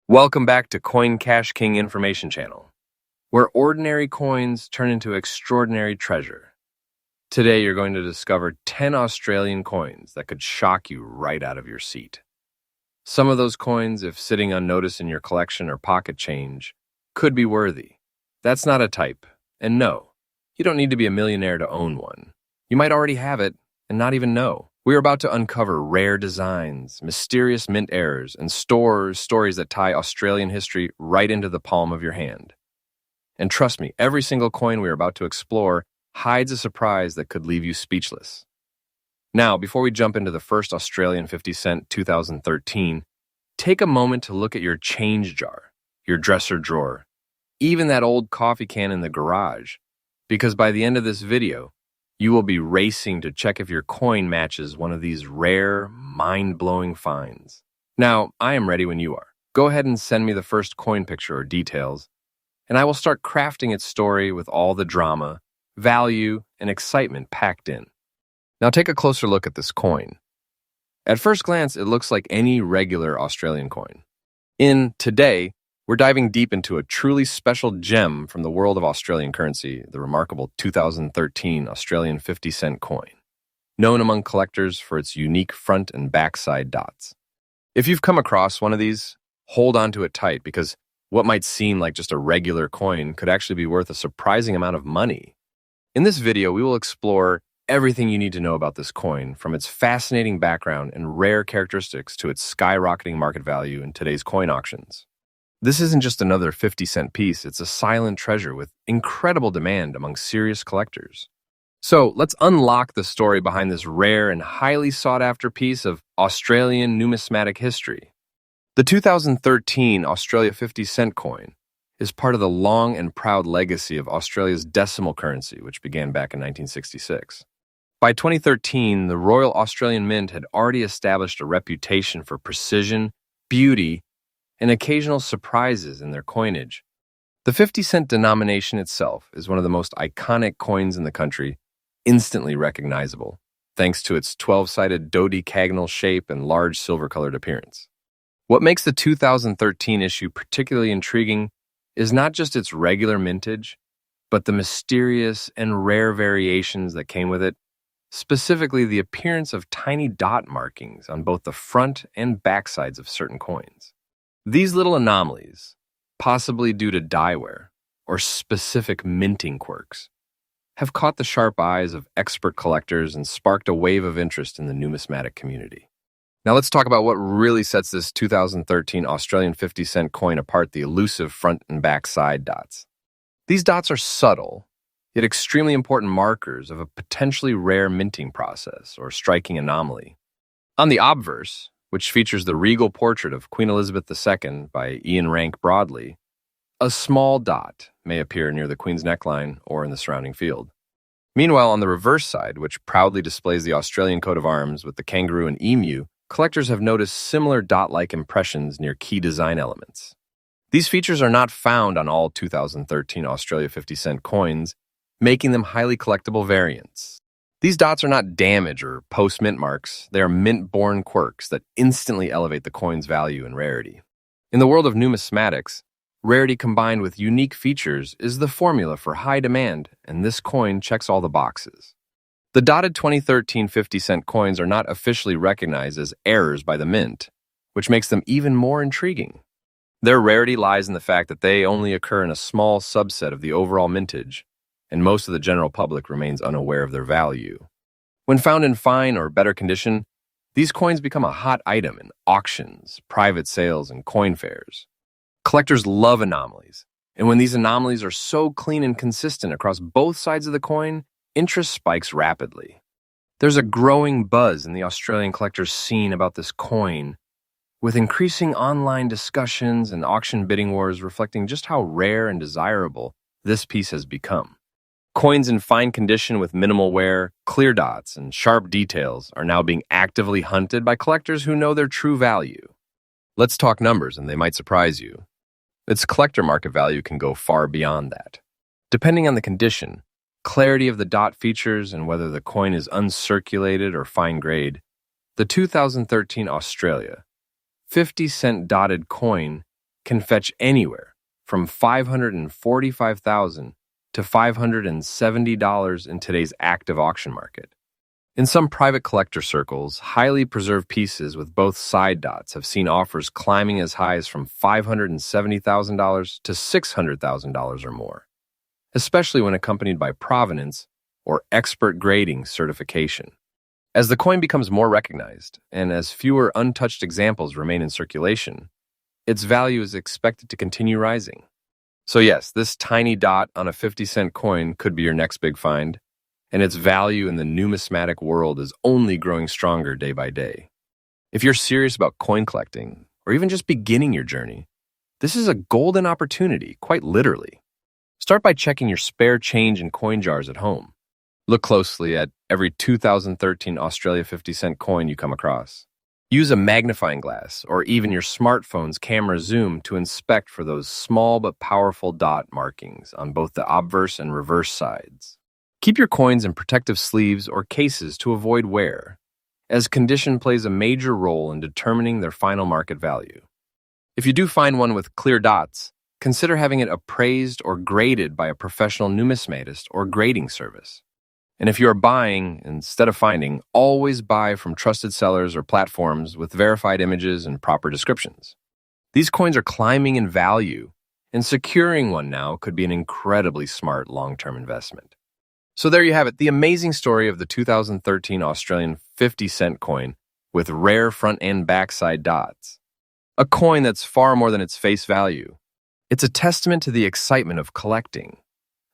Welcome back to Coin Cash King Information Channel, where ordinary coins turn into extraordinary treasure. Today you're going to discover 10 Australian coins that could shock you right out of your seat. Some of those coins, if sitting unnoticed in your collection or pocket change, could be worthy. That's not a type, and no, you don't need to be a millionaire to own one. You might already have it and not even know. We're about to uncover rare designs, mysterious mint errors, and stories that tie Australian history right into the palm of your hand. And trust me, every single coin we're about to explore hides a surprise that could leave you speechless. Now, before we jump into the first Australian 50-cent 2013, take a moment to look at your change jar, your dresser drawer, even that old coffee can in the garage, because by the end of this video, you will be racing to check if your coin matches one of these rare, mind-blowing finds. Now, I am ready when you are. Go ahead and send me the first coin picture or details, and I will start crafting its story with all the drama, value, and excitement packed in. Now take a closer look at this coin. At first glance, it looks like any regular Australian coin. Today, we're diving deep into a truly special gem from the world of Australian currency, the remarkable 2013 Australian 50-cent coin, known among collectors for its unique front and backside dots. If you've come across one of these, hold on to it tight because what might seem like just a regular coin could actually be worth a surprising amount of money. In this video, we will explore everything you need to know about this coin, from its fascinating background and rare characteristics to its skyrocketing market value in today's coin auctions. This isn't just another 50-cent piece, it's a silent treasure with incredible demand among serious collectors. So let's unlock the story behind this rare and highly sought-after piece of Australian numismatic history. The 2013 Australia 50-cent coin is part of the long and proud legacy of Australia's decimal currency, which began back in 1966. By 2013, the Royal Australian Mint had already established a reputation for precision, beauty, and occasional surprises in their coinage. The 50-cent denomination itself is one of the most iconic coins in the country, instantly recognizable, thanks to its 12-sided dodecagonal shape and large silver-colored appearance. What makes the 2013 issue particularly intriguing is not just its regular mintage, but the mysterious and rare variations that came with it, specifically the appearance of tiny dot markings on both the front and backsides of certain coins. These little anomalies, possibly due to dyewear or specific minting quirks, have caught the sharp eyes of expert collectors and sparked a wave of interest in the numismatic community. Now let's talk about what really sets this 2013 Australian 50-cent coin apart: the elusive front and back side dots. These dots are subtle, yet extremely important markers of a potentially rare minting process or striking anomaly. On the obverse, which features the regal portrait of Queen Elizabeth II by Ian Rank Broadley, a small dot may appear near the Queen's neckline or in the surrounding field. Meanwhile, on the reverse side, which proudly displays the Australian coat of arms with the kangaroo and emu, collectors have noticed similar dot-like impressions near key design elements. These features are not found on all 2013 Australia 50-cent coins, making them highly collectible variants. These dots are not damage or post-mint marks, they are mint-born quirks that instantly elevate the coin's value and rarity. In the world of numismatics, rarity combined with unique features is the formula for high demand, and this coin checks all the boxes. The dotted 2013 50-cent coins are not officially recognized as errors by the mint, which makes them even more intriguing. Their rarity lies in the fact that they only occur in a small subset of the overall mintage, and most of the general public remains unaware of their value. When found in fine or better condition, these coins become a hot item in auctions, private sales, and coin fairs. Collectors love anomalies, and when these anomalies are so clean and consistent across both sides of the coin, interest spikes rapidly. There's a growing buzz in the Australian collectors scene about this coin, with increasing online discussions and auction bidding wars reflecting just how rare and desirable this piece has become. Coins in fine condition with minimal wear, clear dots, and sharp details are now being actively hunted by collectors who know their true value. Let's talk numbers, and they might surprise you. Its collector market value can go far beyond that. Depending on the condition, clarity of the dot features, and whether the coin is uncirculated or fine grade, the 2013 Australia 50-cent dotted coin can fetch anywhere from $545,000 to $570 in today's active auction market. In some private collector circles, highly preserved pieces with both side dots have seen offers climbing as high as from $570,000 to $600,000 or more, especially when accompanied by provenance or expert grading certification. As the coin becomes more recognized, and as fewer untouched examples remain in circulation, its value is expected to continue rising. So yes, this tiny dot on a 50-cent coin could be your next big find, and its value in the numismatic world is only growing stronger day by day. If you're serious about coin collecting, or even just beginning your journey, this is a golden opportunity, quite literally. Start by checking your spare change and coin jars at home. Look closely at every 2013 Australia 50-cent coin you come across. Use a magnifying glass or even your smartphone's camera zoom to inspect for those small but powerful dot markings on both the obverse and reverse sides. Keep your coins in protective sleeves or cases to avoid wear, as condition plays a major role in determining their final market value. If you do find one with clear dots, consider having it appraised or graded by a professional numismatist or grading service. And if you are buying instead of finding, always buy from trusted sellers or platforms with verified images and proper descriptions. These coins are climbing in value, and securing one now could be an incredibly smart long-term investment. So there you have it, the amazing story of the 2013 Australian 50-cent coin with rare front and backside dots. A coin that's far more than its face value. It's a testament to the excitement of collecting,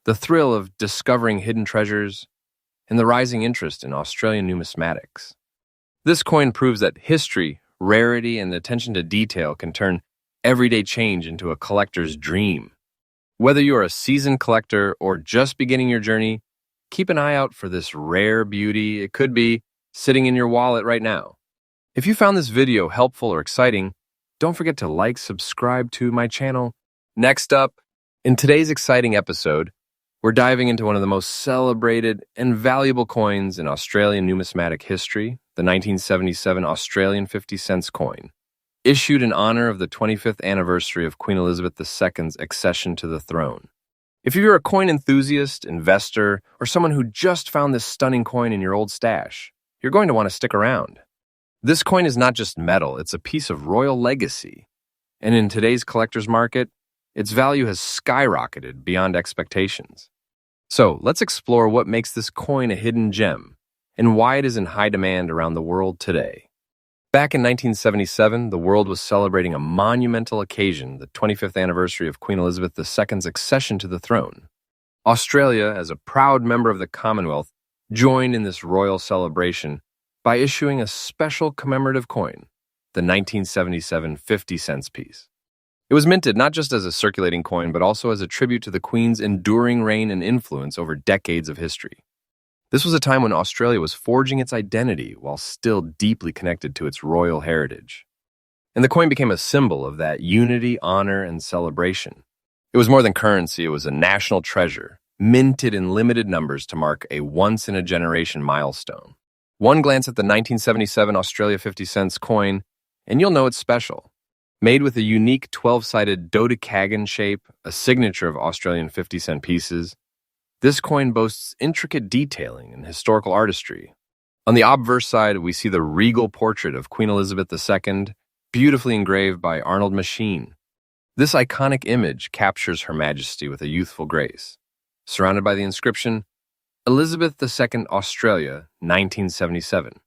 the thrill of discovering hidden treasures, and the rising interest in Australian numismatics. This coin proves that history, rarity, and attention to detail can turn everyday change into a collector's dream. Whether you're a seasoned collector or just beginning your journey, keep an eye out for this rare beauty. It could be sitting in your wallet right now. If you found this video helpful or exciting, don't forget to like, subscribe to my channel. Next up, in today's exciting episode, we're diving into one of the most celebrated and valuable coins in Australian numismatic history, the 1977 Australian 50 cents coin, issued in honor of the 25th anniversary of Queen Elizabeth II's accession to the throne. If you're a coin enthusiast, investor, or someone who just found this stunning coin in your old stash, you're going to want to stick around. This coin is not just metal, it's a piece of royal legacy. And in today's collector's market, its value has skyrocketed beyond expectations. So let's explore what makes this coin a hidden gem and why it is in high demand around the world today. Back in 1977, the world was celebrating a monumental occasion, the 25th anniversary of Queen Elizabeth II's accession to the throne. Australia, as a proud member of the Commonwealth, joined in this royal celebration by issuing a special commemorative coin, the 1977 50 cents piece. It was minted not just as a circulating coin, but also as a tribute to the Queen's enduring reign and influence over decades of history. This was a time when Australia was forging its identity while still deeply connected to its royal heritage. And the coin became a symbol of that unity, honor, and celebration. It was more than currency, it was a national treasure, minted in limited numbers to mark a once-in-a-generation milestone. One glance at the 1977 Australia 50 cents coin, and you'll know it's special. Made with a unique 12-sided dodecagon shape, a signature of Australian 50-cent pieces, this coin boasts intricate detailing and historical artistry. On the obverse side, we see the regal portrait of Queen Elizabeth II, beautifully engraved by Arnold Machine. This iconic image captures Her Majesty with a youthful grace, surrounded by the inscription, Elizabeth II Australia, 1977.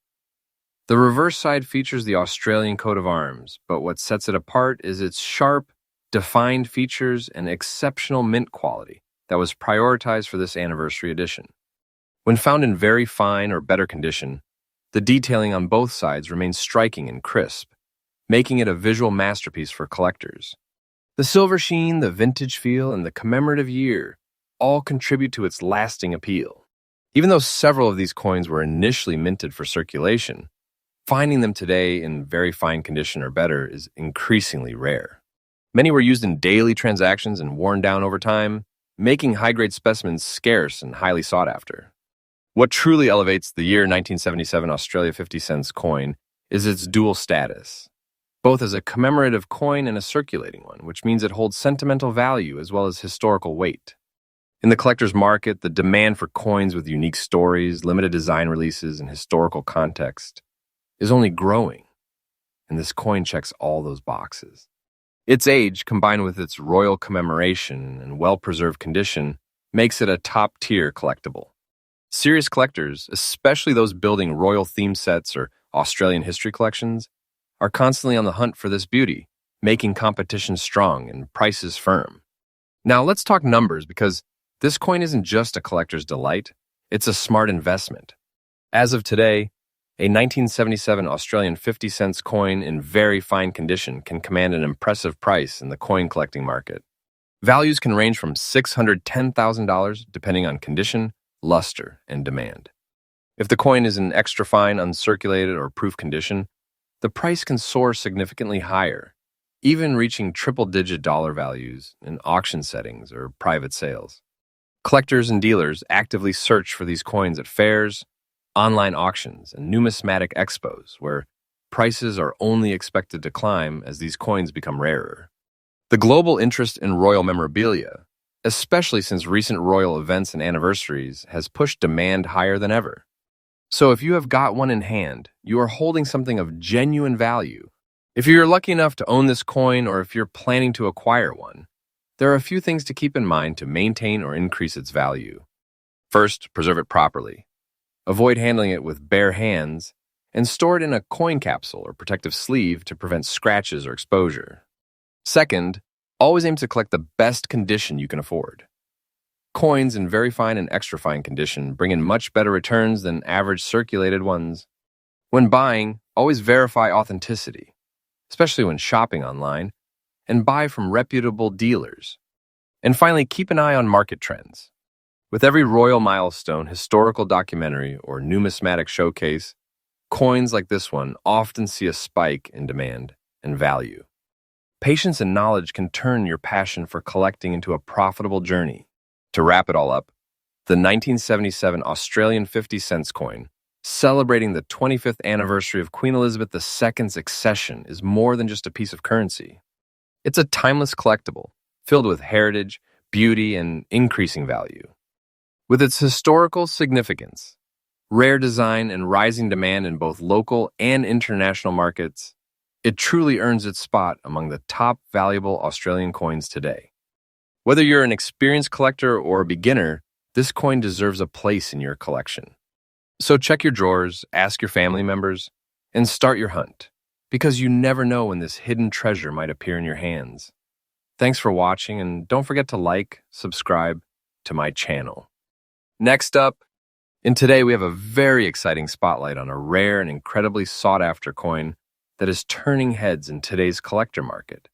The reverse side features the Australian coat of arms, but what sets it apart is its sharp, defined features and exceptional mint quality that was prioritized for this anniversary edition. When found in very fine or better condition, the detailing on both sides remains striking and crisp, making it a visual masterpiece for collectors. The silver sheen, the vintage feel, and the commemorative year all contribute to its lasting appeal. Even though several of these coins were initially minted for circulation, finding them today in very fine condition or better is increasingly rare. Many were used in daily transactions and worn down over time, making high-grade specimens scarce and highly sought after. What truly elevates the year 1977 Australia 50 cents coin is its dual status. both as a commemorative coin and a circulating one, which means it holds sentimental value as well as historical weight. In the collector's market, the demand for coins with unique stories, limited design releases, and historical context is only growing, and this coin checks all those boxes. Its age, combined with its royal commemoration and well-preserved condition, makes it a top-tier collectible. Serious collectors, especially those building royal theme sets or Australian history collections, are constantly on the hunt for this beauty, making competition strong and prices firm. Now let's talk numbers, because this coin isn't just a collector's delight, it's a smart investment. As of today, a 1977 Australian 50 cents coin in very fine condition can command an impressive price in the coin collecting market. Values can range from $610,000 depending on condition, luster, and demand. If the coin is in extra fine, uncirculated, or proof condition, the price can soar significantly higher, even reaching triple-digit dollar values in auction settings or private sales. Collectors and dealers actively search for these coins at fairs, online auctions, and numismatic expos, where prices are only expected to climb as these coins become rarer. The global interest in royal memorabilia, especially since recent royal events and anniversaries, has pushed demand higher than ever. So if you have got one in hand, you are holding something of genuine value. If you're lucky enough to own this coin, or if you're planning to acquire one, there are a few things to keep in mind to maintain or increase its value. First, preserve it properly. Avoid handling it with bare hands, and store it in a coin capsule or protective sleeve to prevent scratches or exposure. Second, always aim to collect the best condition you can afford. Coins in very fine and extra fine condition bring in much better returns than average circulated ones. When buying, always verify authenticity, especially when shopping online, and buy from reputable dealers. And finally, keep an eye on market trends. With every royal milestone, historical documentary, or numismatic showcase, coins like this one often see a spike in demand and value. Patience and knowledge can turn your passion for collecting into a profitable journey. To wrap it all up, the 1977 Australian 50 cents coin, celebrating the 25th anniversary of Queen Elizabeth II's accession, is more than just a piece of currency. It's a timeless collectible, filled with heritage, beauty, and increasing value. With its historical significance, rare design, and rising demand in both local and international markets, it truly earns its spot among the top valuable Australian coins today. Whether you're an experienced collector or a beginner, this coin deserves a place in your collection. So check your drawers, ask your family members, and start your hunt, because you never know when this hidden treasure might appear in your hands. Thanks for watching, and don't forget to like, subscribe to my channel. Next up, and today we have a very exciting spotlight on a rare and incredibly sought-after coin that is turning heads in today's collector market.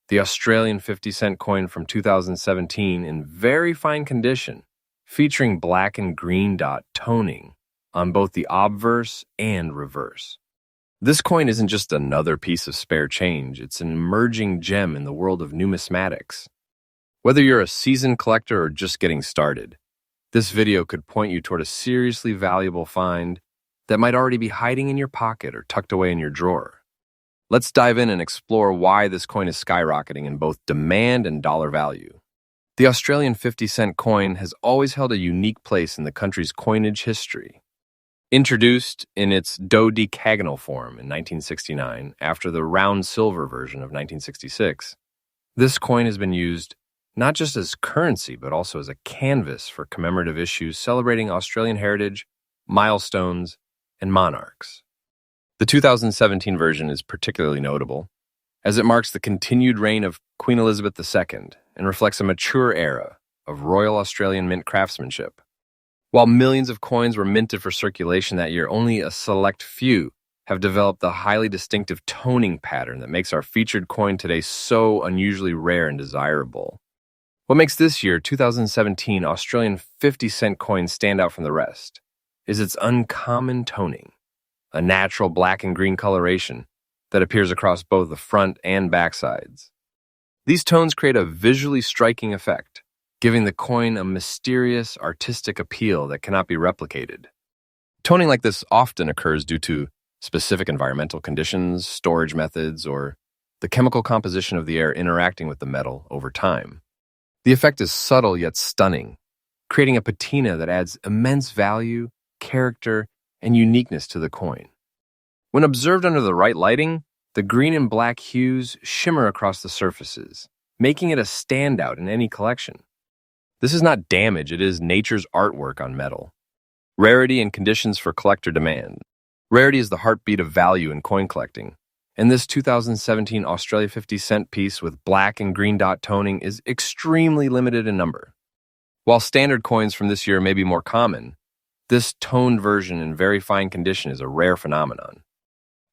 The Australian 50 cent coin from 2017 in very fine condition, featuring black and green dot toning on both the obverse and reverse. This coin isn't just another piece of spare change, it's an emerging gem in the world of numismatics. Whether you're a seasoned collector or just getting started, this video could point you toward a seriously valuable find that might already be hiding in your pocket or tucked away in your drawer. Let's dive in and explore why this coin is skyrocketing in both demand and dollar value. The Australian 50 cent coin has always held a unique place in the country's coinage history. Introduced in its dodecagonal form in 1969 after the round silver version of 1966, this coin has been used not just as currency but also as a canvas for commemorative issues celebrating Australian heritage, milestones, and monarchs. The 2017 version is particularly notable, as it marks the continued reign of Queen Elizabeth II and reflects a mature era of Royal Australian Mint craftsmanship. While millions of coins were minted for circulation that year, only a select few have developed the highly distinctive toning pattern that makes our featured coin today so unusually rare and desirable. What makes this year, 2017 Australian 50 cent coin stand out from the rest is its uncommon toning, a natural black and green coloration that appears across both the front and back sides. These tones create a visually striking effect, giving the coin a mysterious, artistic appeal that cannot be replicated. Toning like this often occurs due to specific environmental conditions, storage methods, or the chemical composition of the air interacting with the metal over time. The effect is subtle yet stunning, creating a patina that adds immense value, character, and uniqueness to the coin. When observed under the right lighting, the green and black hues shimmer across the surfaces, making it a standout in any collection. This is not damage, it is nature's artwork on metal. Rarity and conditions for collector demand. Rarity is the heartbeat of value in coin collecting, and this 2017 Australia 50-cent piece with black and green dot toning is extremely limited in number. While standard coins from this year may be more common, this toned version in very fine condition is a rare phenomenon.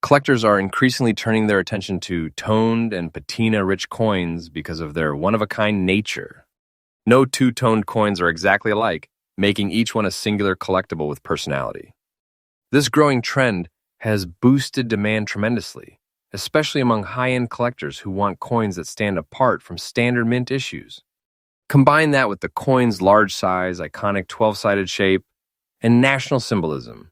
Collectors are increasingly turning their attention to toned and patina-rich coins because of their one-of-a-kind nature. No two toned coins are exactly alike, making each one a singular collectible with personality. This growing trend has boosted demand tremendously, especially among high-end collectors who want coins that stand apart from standard mint issues. Combine that with the coin's large size, iconic 12-sided shape, and national symbolism,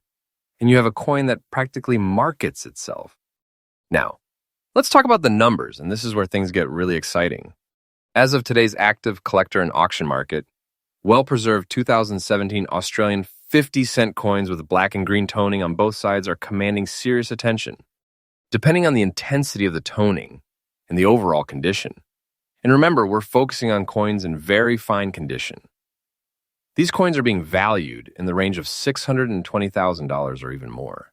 and you have a coin that practically markets itself. Now, let's talk about the numbers, and this is where things get really exciting. As of today's active collector and auction market, well-preserved 2017 Australian 50-cent coins with black and green toning on both sides are commanding serious attention. Depending on the intensity of the toning and the overall condition. And remember, we're focusing on coins in very fine condition. These coins are being valued in the range of $620,000 or even more.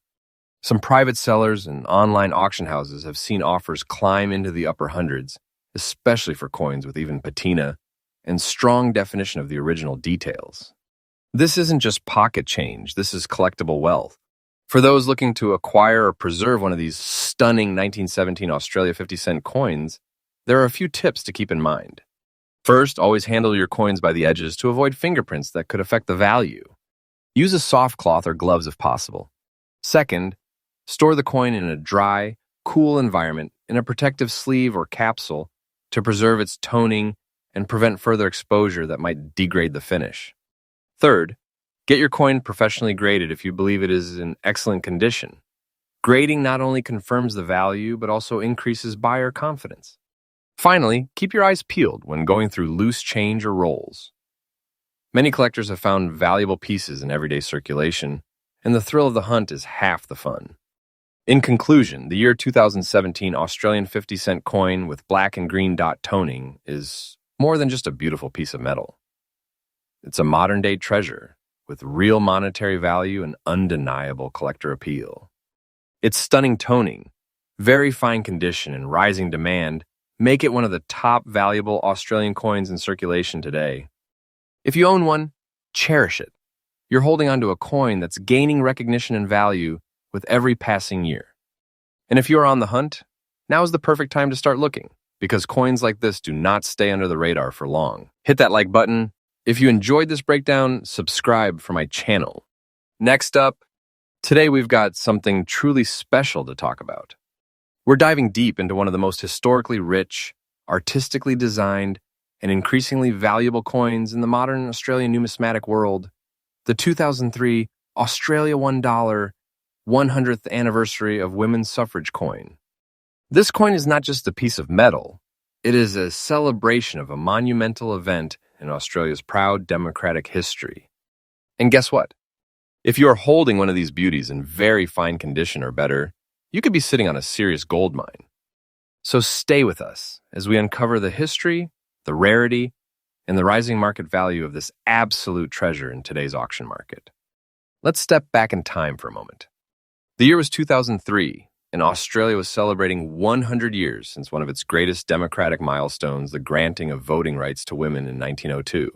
Some private sellers and online auction houses have seen offers climb into the upper hundreds, especially for coins with even patina and strong definition of the original details. This isn't just pocket change, this is collectible wealth. For those looking to acquire or preserve one of these stunning 1917 Australia 50-cent coins, there are a few tips to keep in mind. First, always handle your coins by the edges to avoid fingerprints that could affect the value. Use a soft cloth or gloves if possible. Second, store the coin in a dry, cool environment in a protective sleeve or capsule to preserve its toning and prevent further exposure that might degrade the finish. Third, get your coin professionally graded if you believe it is in excellent condition. Grading not only confirms the value, but also increases buyer confidence. Finally, keep your eyes peeled when going through loose change or rolls. Many collectors have found valuable pieces in everyday circulation, and the thrill of the hunt is half the fun. In conclusion, the year 2017 Australian 50-cent coin with black and green dot toning is more than just a beautiful piece of metal. It's a modern-day treasure with real monetary value and undeniable collector appeal. Its stunning toning, very fine condition, and rising demand make it one of the top valuable Australian coins in circulation today. If you own one, cherish it. You're holding onto a coin that's gaining recognition and value with every passing year. And if you're on the hunt, now is the perfect time to start looking, because coins like this do not stay under the radar for long. Hit that like button. If you enjoyed this breakdown, subscribe for my channel. Next up, today we've got something truly special to talk about. We're diving deep into one of the most historically rich, artistically designed, and increasingly valuable coins in the modern Australian numismatic world, the 2003 Australia $1 100th anniversary of women's suffrage coin. This coin is not just a piece of metal, it is a celebration of a monumental event in Australia's proud democratic history. And guess what? If you are holding one of these beauties in very fine condition or better, you could be sitting on a serious gold mine. So stay with us as we uncover the history, the rarity, and the rising market value of this absolute treasure in today's auction market. Let's step back in time for a moment. The year was 2003, and Australia was celebrating 100 years since one of its greatest democratic milestones, the granting of voting rights to women in 1902.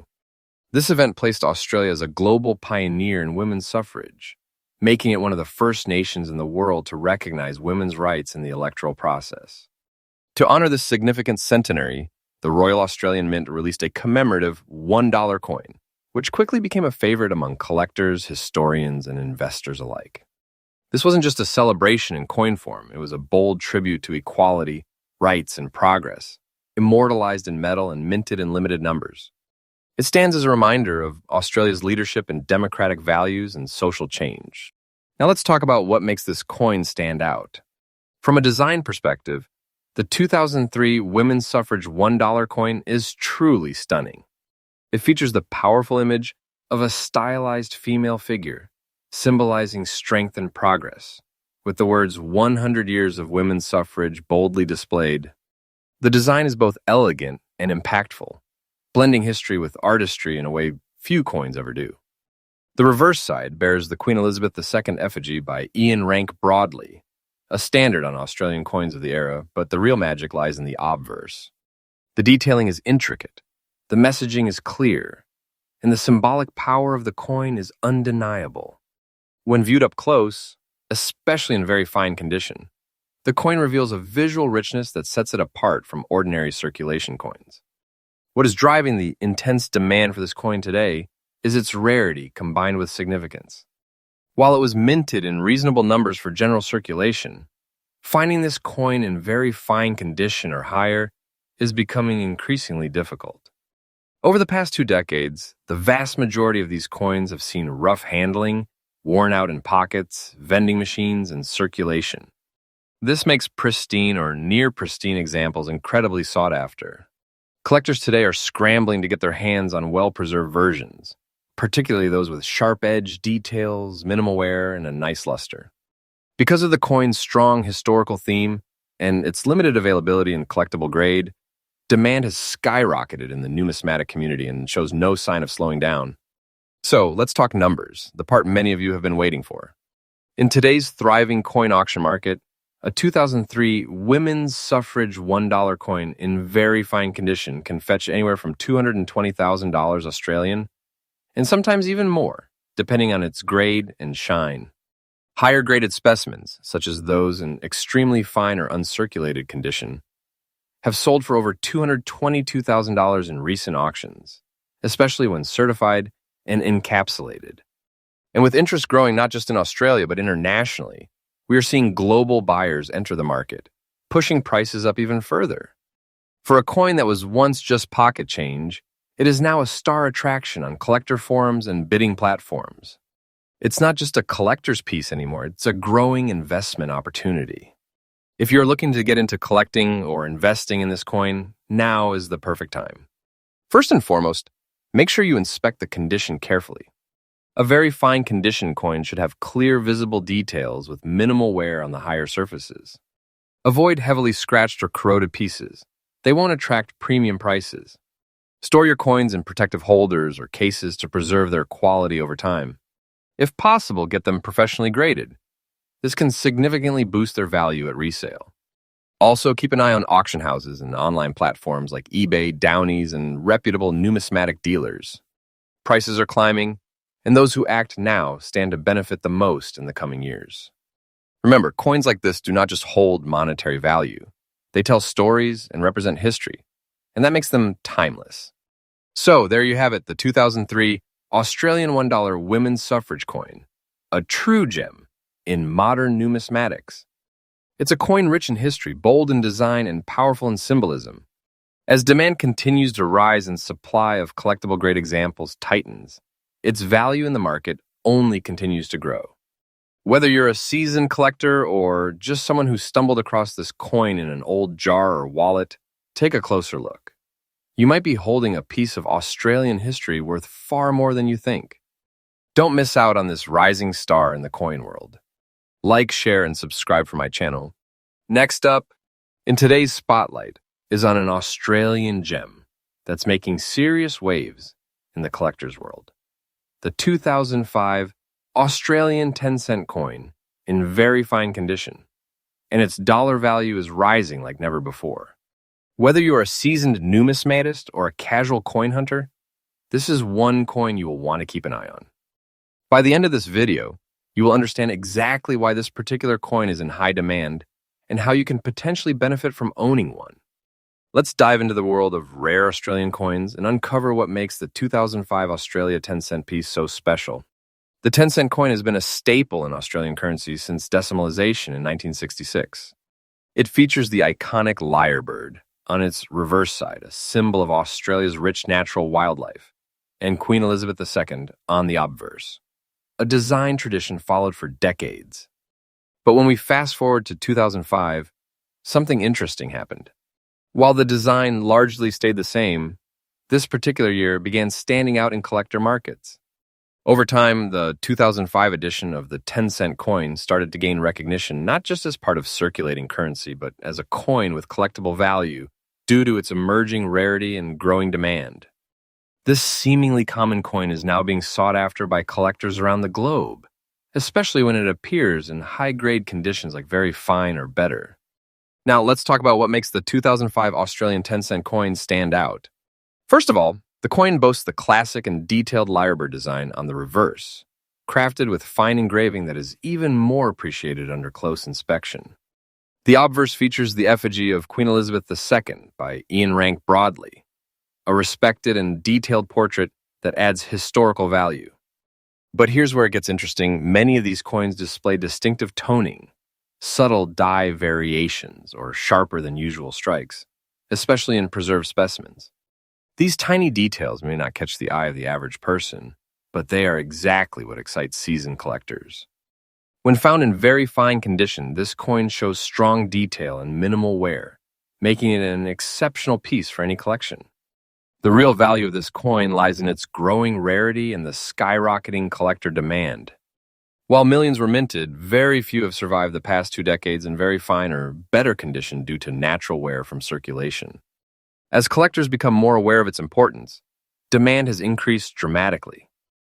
This event placed Australia as a global pioneer in women's suffrage, making it one of the first nations in the world to recognize women's rights in the electoral process. To honor this significant centenary, the Royal Australian Mint released a commemorative $1 coin, which quickly became a favorite among collectors, historians, and investors alike. This wasn't just a celebration in coin form, it was a bold tribute to equality, rights, and progress, immortalized in metal and minted in limited numbers. It stands as a reminder of Australia's leadership in democratic values and social change. Now let's talk about what makes this coin stand out. From a design perspective, the 2003 women's suffrage $1 coin is truly stunning. It features the powerful image of a stylized female figure, symbolizing strength and progress, with the words 100 years of women's suffrage boldly displayed. The design is both elegant and impactful, blending history with artistry in a way few coins ever do. The reverse side bears the Queen Elizabeth II effigy by Ian Rank Broadley, a standard on Australian coins of the era, but the real magic lies in the obverse. The detailing is intricate, the messaging is clear, and the symbolic power of the coin is undeniable. When viewed up close, especially in very fine condition, the coin reveals a visual richness that sets it apart from ordinary circulation coins. What is driving the intense demand for this coin today is its rarity combined with significance. While it was minted in reasonable numbers for general circulation, finding this coin in very fine condition or higher is becoming increasingly difficult. Over the past 2 decades, the vast majority of these coins have seen rough handling, worn out in pockets, vending machines, and circulation. This makes pristine or near pristine examples incredibly sought after. Collectors today are scrambling to get their hands on well-preserved versions, particularly those with sharp edge details, minimal wear, and a nice luster. Because of the coin's strong historical theme and its limited availability in collectible grade, demand has skyrocketed in the numismatic community and shows no sign of slowing down. So, let's talk numbers, the part many of you have been waiting for. In today's thriving coin auction market, a 2003 women's suffrage $1 coin in very fine condition can fetch anywhere from $220,000 Australian and sometimes even more, depending on its grade and shine. Higher graded specimens, such as those in extremely fine or uncirculated condition, have sold for over $222,000 in recent auctions, especially when certified and encapsulated. And with interest growing not just in Australia but internationally, we are seeing global buyers enter the market, pushing prices up even further. For a coin that was once just pocket change, it is now a star attraction on collector forums and bidding platforms. It's not just a collector's piece anymore, it's a growing investment opportunity. If you're looking to get into collecting or investing in this coin, now is the perfect time. First and foremost, make sure you inspect the condition carefully. A very fine condition coin should have clear visible details with minimal wear on the higher surfaces. Avoid heavily scratched or corroded pieces. They won't attract premium prices. Store your coins in protective holders or cases to preserve their quality over time. If possible, get them professionally graded. This can significantly boost their value at resale. Also, keep an eye on auction houses and online platforms like eBay, Downies, and reputable numismatic dealers. Prices are climbing, and those who act now stand to benefit the most in the coming years. Remember, coins like this do not just hold monetary value. They tell stories and represent history, and that makes them timeless. So, there you have it, the 2003 Australian $1 women's suffrage coin, a true gem in modern numismatics. It's a coin rich in history, bold in design, and powerful in symbolism. As demand continues to rise and supply of collectible grade examples tightens, its value in the market only continues to grow. Whether you're a seasoned collector or just someone who stumbled across this coin in an old jar or wallet, take a closer look. You might be holding a piece of Australian history worth far more than you think. Don't miss out on this rising star in the coin world. Like, share, and subscribe for my channel. Next up, in today's spotlight, is on an Australian gem that's making serious waves in the collector's world. The 2005 Australian 10-cent coin in very fine condition, and its dollar value is rising like never before. Whether you're a seasoned numismatist or a casual coin hunter, this is one coin you will want to keep an eye on. By the end of this video, you will understand exactly why this particular coin is in high demand and how you can potentially benefit from owning one. Let's dive into the world of rare Australian coins and uncover what makes the 2005 Australia 10-cent piece so special. The 10-cent coin has been a staple in Australian currency since decimalization in 1966. It features the iconic lyrebird on its reverse side, a symbol of Australia's rich natural wildlife, and Queen Elizabeth II on the obverse. a design tradition followed for decades. But when we fast forward to 2005, something interesting happened. While the design largely stayed the same, this particular year began standing out in collector markets. Over time, the 2005 edition of the 10-cent coin started to gain recognition not just as part of circulating currency, but as a coin with collectible value due to its emerging rarity and growing demand. This seemingly common coin is now being sought after by collectors around the globe, especially when it appears in high-grade conditions like very fine or better. Now, let's talk about what makes the 2005 Australian 10-cent coin stand out. First of all, the coin boasts the classic and detailed lyrebird design on the reverse, crafted with fine engraving that is even more appreciated under close inspection. The obverse features the effigy of Queen Elizabeth II by Ian Rank Broadley, a respected and detailed portrait that adds historical value. But here's where it gets interesting. Many of these coins display distinctive toning, subtle die variations, or sharper than usual strikes, especially in preserved specimens. These tiny details may not catch the eye of the average person, but they are exactly what excites seasoned collectors. When found in very fine condition, this coin shows strong detail and minimal wear, making it an exceptional piece for any collection. The real value of this coin lies in its growing rarity and the skyrocketing collector demand. While millions were minted, very few have survived the past 2 decades in very fine or better condition due to natural wear from circulation. As collectors become more aware of its importance, demand has increased dramatically.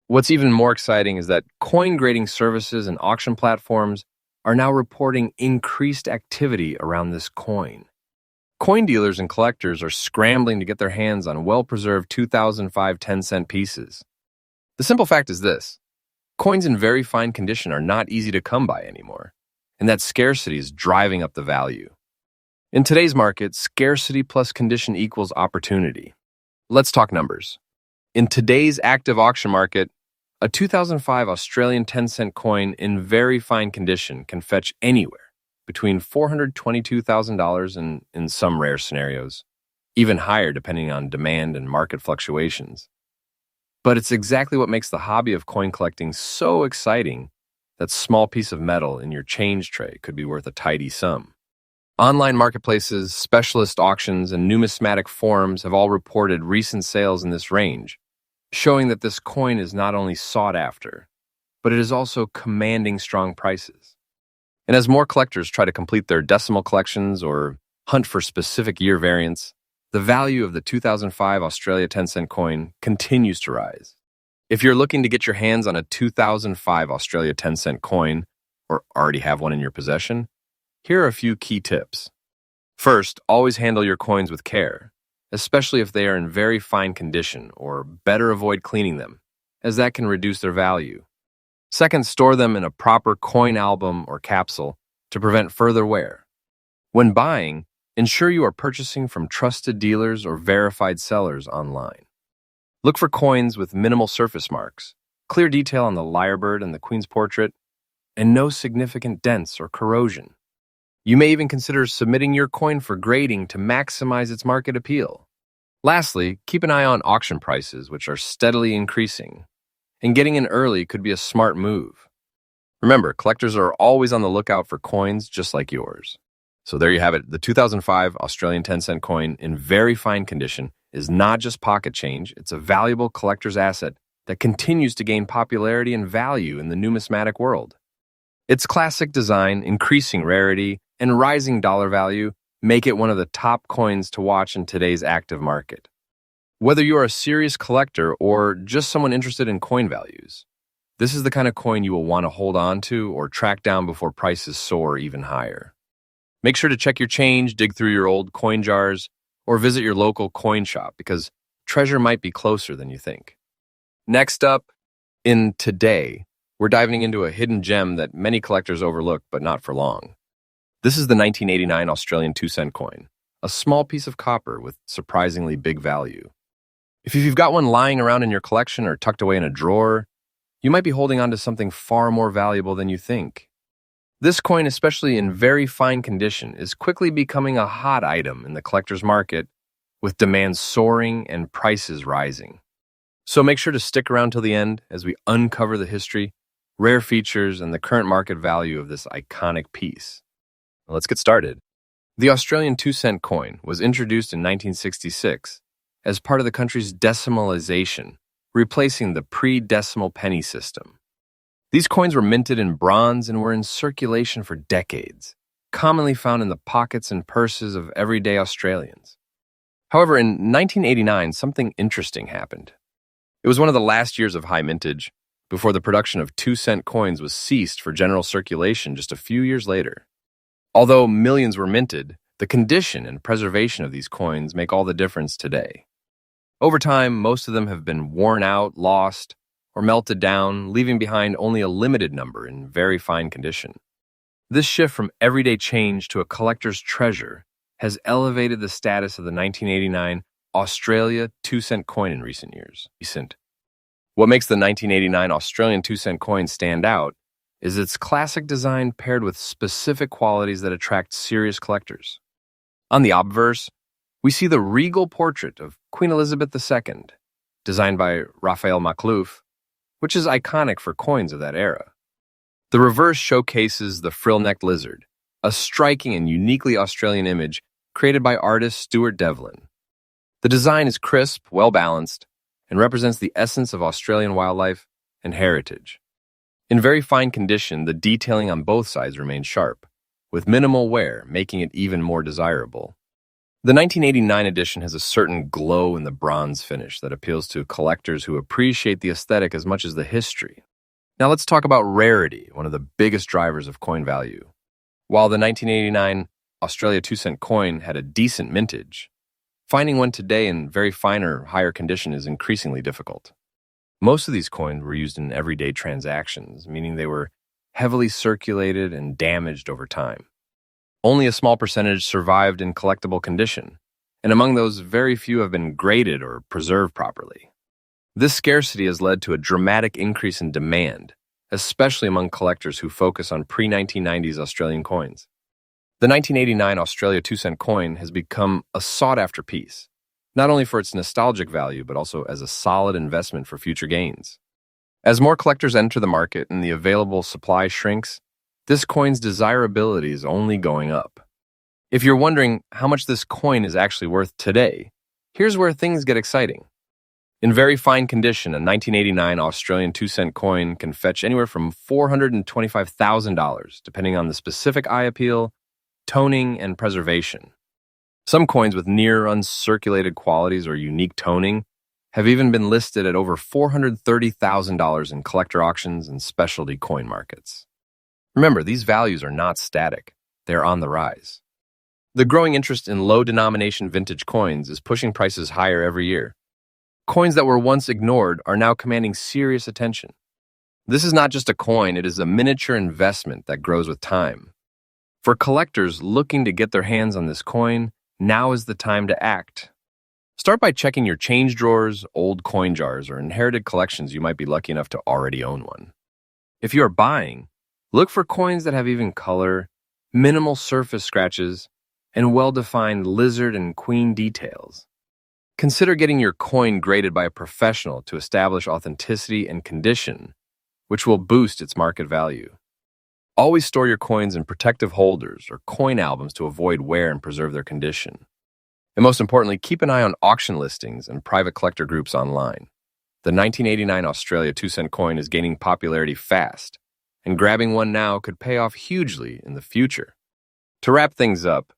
What's even more exciting is that coin grading services and auction platforms are now reporting increased activity around this coin. Coin dealers and collectors are scrambling to get their hands on well-preserved 2005 10-cent pieces. The simple fact is this: coins in very fine condition are not easy to come by anymore, and that scarcity is driving up the value. In today's market, scarcity plus condition equals opportunity. Let's talk numbers. In today's active auction market, a 2005 Australian 10-cent coin in very fine condition can fetch anywhere between $422,000 and, in some rare scenarios, even higher depending on demand and market fluctuations. But it's exactly what makes the hobby of coin collecting so exciting. That small piece of metal in your change tray could be worth a tidy sum. Online marketplaces, specialist auctions, and numismatic forums have all reported recent sales in this range, showing that this coin is not only sought after, but it is also commanding strong prices. And as more collectors try to complete their decimal collections or hunt for specific year variants, the value of the 2005 Australia 10-cent coin continues to rise. If you're looking to get your hands on a 2005 Australia 10-cent coin, or already have one in your possession, here are a few key tips. First, always handle your coins with care, especially if they are in very fine condition, or better avoid cleaning them, as that can reduce their value. Second, store them in a proper coin album or capsule to prevent further wear. When buying, ensure you are purchasing from trusted dealers or verified sellers online. Look for coins with minimal surface marks, clear detail on the lyrebird and the queen's portrait, and no significant dents or corrosion. You may even consider submitting your coin for grading to maximize its market appeal. Lastly, keep an eye on auction prices, which are steadily increasing, and getting in early could be a smart move. Remember, collectors are always on the lookout for coins just like yours. So there you have it. The 2005 Australian 10-cent coin in very fine condition is not just pocket change, it's a valuable collector's asset that continues to gain popularity and value in the numismatic world. Its classic design, increasing rarity, and rising dollar value make it one of the top coins to watch in today's active market. Whether you are a serious collector or just someone interested in coin values, this is the kind of coin you will want to hold on to or track down before prices soar even higher. Make sure to check your change, dig through your old coin jars, or visit your local coin shop because treasure might be closer than you think. Next up, in Today, we're diving into a hidden gem that many collectors overlook, but not for long. This is the 1989 Australian 2-cent coin, a small piece of copper with surprisingly big value. If you've got one lying around in your collection or tucked away in a drawer, you might be holding on to something far more valuable than you think. This coin, especially in very fine condition, is quickly becoming a hot item in the collector's market, with demand soaring and prices rising. So make sure to stick around till the end as we uncover the history rare features, and the current market value of this iconic piece. Let's get started. The Australian 2-cent coin was introduced in 1966 as part of the country's decimalization, replacing the pre-decimal penny system. These coins were minted in bronze and were in circulation for decades, commonly found in the pockets and purses of everyday Australians. However, in 1989, something interesting happened. It was one of the last years of high mintage, before the production of 2-cent coins was ceased for general circulation just a few years later. Although millions were minted, the condition and preservation of these coins make all the difference today. Over time, most of them have been worn out, lost, or melted down, leaving behind only a limited number in very fine condition. This shift from everyday change to a collector's treasure has elevated the status of the 1989 Australia 2-cent coin in recent years. What makes the 1989 Australian 2-cent coin stand out is its classic design paired with specific qualities that attract serious collectors. On the obverse, we see the regal portrait of Queen Elizabeth II, designed by Raphael Maklouf, which is iconic for coins of that era. The reverse showcases the frill-necked lizard, a striking and uniquely Australian image created by artist Stuart Devlin. The design is crisp, well-balanced, and represents the essence of Australian wildlife and heritage. In very fine condition, the detailing on both sides remains sharp, with minimal wear making it even more desirable. The 1989 edition has a certain glow in the bronze finish that appeals to collectors who appreciate the aesthetic as much as the history. Now let's talk about rarity, one of the biggest drivers of coin value. While the 1989 Australia 2-cent coin had a decent mintage, finding one today in very fine or higher condition is increasingly difficult. Most of these coins were used in everyday transactions, meaning they were heavily circulated and damaged over time. Only a small percentage survived in collectible condition, and among those, very few have been graded or preserved properly. This scarcity has led to a dramatic increase in demand, especially among collectors who focus on pre-1990s Australian coins. The 1989 Australia 2-cent coin has become a sought-after piece, not only for its nostalgic value, but also as a solid investment for future gains. As more collectors enter the market and the available supply shrinks, this coin's desirability is only going up. If you're wondering how much this coin is actually worth today, here's where things get exciting. In very fine condition, a 1989 Australian 2-cent coin can fetch anywhere from $425,000, depending on the specific eye appeal, toning, and preservation. Some coins with near uncirculated qualities or unique toning have even been listed at over $430,000 in collector auctions and specialty coin markets. Remember, these values are not static. They're on the rise. The growing interest in low-denomination vintage coins is pushing prices higher every year. Coins that were once ignored are now commanding serious attention. This is not just a coin, it is a miniature investment that grows with time. For collectors looking to get their hands on this coin, now is the time to act. Start by checking your change drawers, old coin jars, or inherited collections you might be lucky enough to already own one. If you are buying, look for coins that have even color, minimal surface scratches, and well-defined lizard and queen details. Consider getting your coin graded by a professional to establish authenticity and condition, which will boost its market value. Always store your coins in protective holders or coin albums to avoid wear and preserve their condition. And most importantly, keep an eye on auction listings and private collector groups online. The 1989 Australia 2-cent coin is gaining popularity fast, and grabbing one now could pay off hugely in the future. To wrap things up,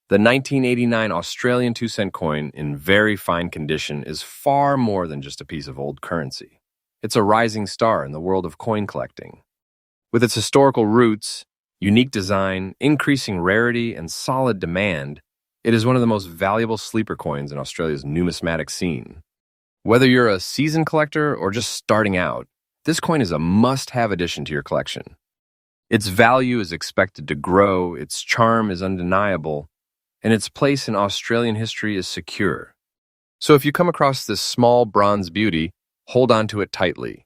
the 1989 Australian 2-cent coin in very fine condition is far more than just a piece of old currency. It's a rising star in the world of coin collecting. With its historical roots, unique design, increasing rarity, and solid demand, it is one of the most valuable sleeper coins in Australia's numismatic scene. Whether you're a seasoned collector or just starting out, this coin is a must-have addition to your collection. Its value is expected to grow, its charm is undeniable, and its place in Australian history is secure. So if you come across this small bronze beauty, hold on to it tightly.